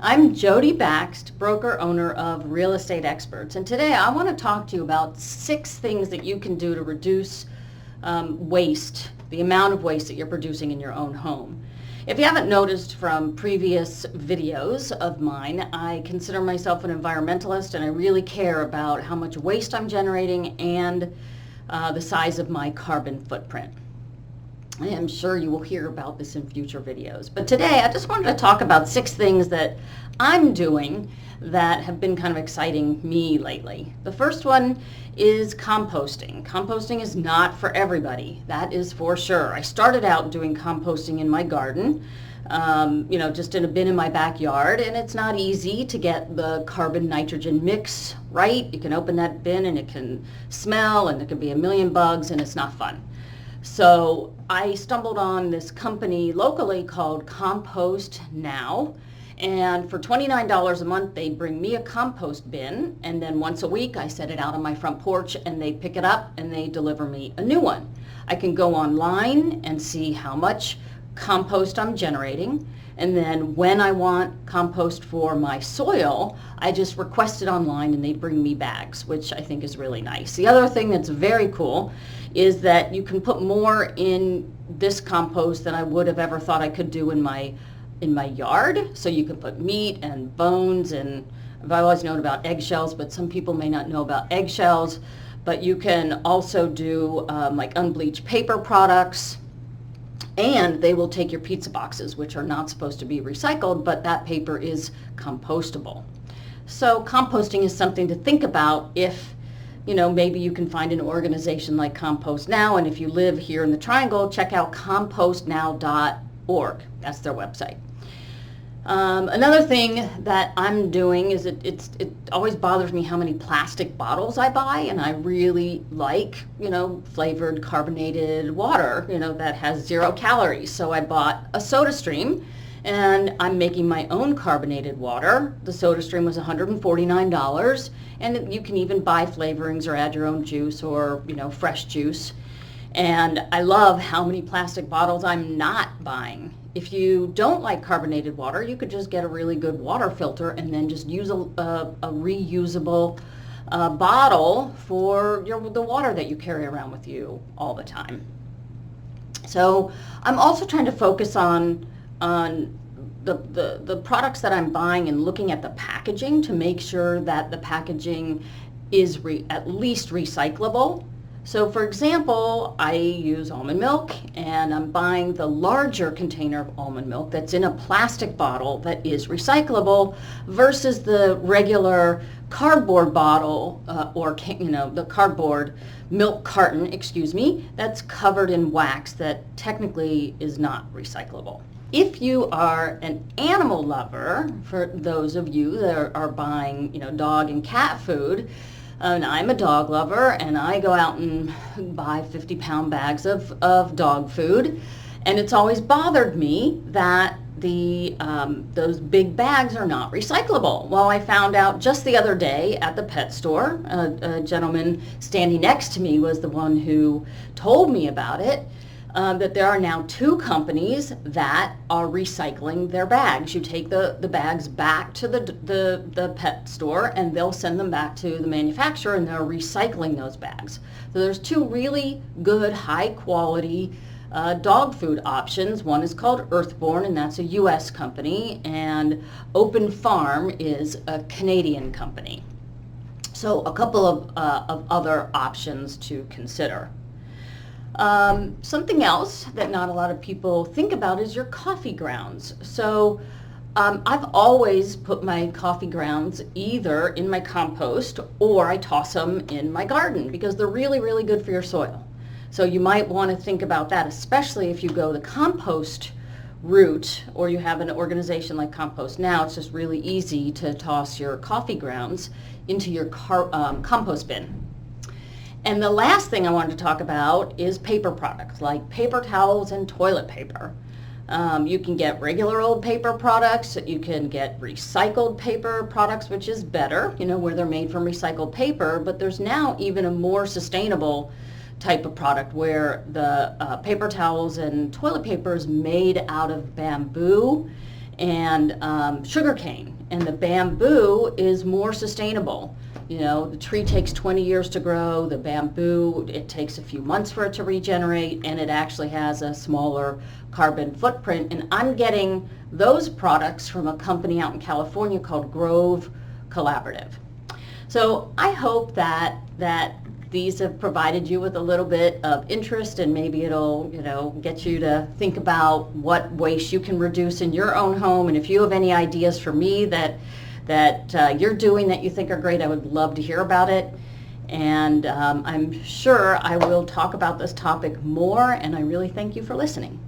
I'm Jodi Bakst, broker owner of Real Estate Experts, and today I want to talk to you about 6 things that you can do to reduce waste, the amount of waste that you're producing in your own home. If you haven't noticed from previous videos of mine, I consider myself an environmentalist and I really care about how much waste I'm generating and the size of my carbon footprint. I am sure you will hear about this in future videos. But today I just wanted to talk about 6 things that I'm doing that have been kind of exciting me lately. The first one is composting. Composting is not for everybody, that is for sure. I started out doing composting in my garden, just in a bin in my backyard, and it's not easy to get the carbon nitrogen mix right. You can open that bin and it can smell and there can be a million bugs and it's not fun. So I stumbled on this company locally called Compost now, and for $29 a month they bring me a compost bin, and then once a week I set it out on my front porch and they pick it up and they deliver me a new one. I can go online and see how much compost I'm generating, and then when I want compost for my soil, I just request it online and they bring me bags, which I think is really nice. The other thing that's very cool is that you can put more in this compost than I would have ever thought I could do in my yard. So you can put meat and bones, and I've always known about eggshells, but some people may not know about eggshells. But you can also do like unbleached paper products, and they will take your pizza boxes, which are not supposed to be recycled, but that paper is compostable. So composting is something to think about if maybe you can find an organization like Compost Now, and if you live here in the Triangle, check out compostnow.org. That's their website. Another thing that I'm doing is it always bothers me how many plastic bottles I buy, and I really like, flavored carbonated water, that has 0 calories. So I bought a SodaStream, and I'm making my own carbonated water. The SodaStream was $149, and you can even buy flavorings or add your own juice or, fresh juice. And I love how many plastic bottles I'm not buying. If you don't like carbonated water, you could just get a really good water filter and then just use a reusable bottle for the water that you carry around with you all the time. So I'm also trying to focus on the products that I'm buying and looking at the packaging to make sure that the packaging is at least recyclable. So for example, I use almond milk, and I'm buying the larger container of almond milk that's in a plastic bottle that is recyclable versus the regular cardboard bottle the cardboard milk carton, that's covered in wax that technically is not recyclable. If you are an animal lover, for those of you that are buying, dog and cat food, and I'm a dog lover, and I go out and buy 50-pound bags of dog food, and it's always bothered me that those big bags are not recyclable. Well, I found out just the other day at the pet store, a gentleman standing next to me was the one who told me about it, that there are now 2 companies that are recycling their bags. You take the bags back to the pet store, and they'll send them back to the manufacturer, and they're recycling those bags. So there's 2 really good, high quality dog food options. One is called Earthborn, and that's a US company, and Open Farm is a Canadian company. So a couple of other options to consider. Something else that not a lot of people think about is your coffee grounds. So I've always put my coffee grounds either in my compost or I toss them in my garden because they're really, really good for your soil. So you might want to think about that, especially if you go the compost route or you have an organization like Compost Now. It's just really easy to toss your coffee grounds into your compost bin. And the last thing I wanted to talk about is paper products like paper towels and toilet paper. You can get regular old paper products, you can get recycled paper products, which is better, where they're made from recycled paper, but there's now even a more sustainable type of product where the paper towels and toilet paper is made out of bamboo and sugarcane. and the bamboo is more sustainable. You know, the tree takes 20 years to grow. The bamboo, it takes a few months for it to regenerate, and it actually has a smaller carbon footprint. And I'm getting those products from a company out in California called Grove Collaborative. So I hope that these have provided you with a little bit of interest, and maybe it'll, you know, get you to think about what waste you can reduce in your own home. And if you have any ideas for me that you're doing that you think are great, I would love to hear about it. And I'm sure I will talk about this topic more, and I really thank you for listening.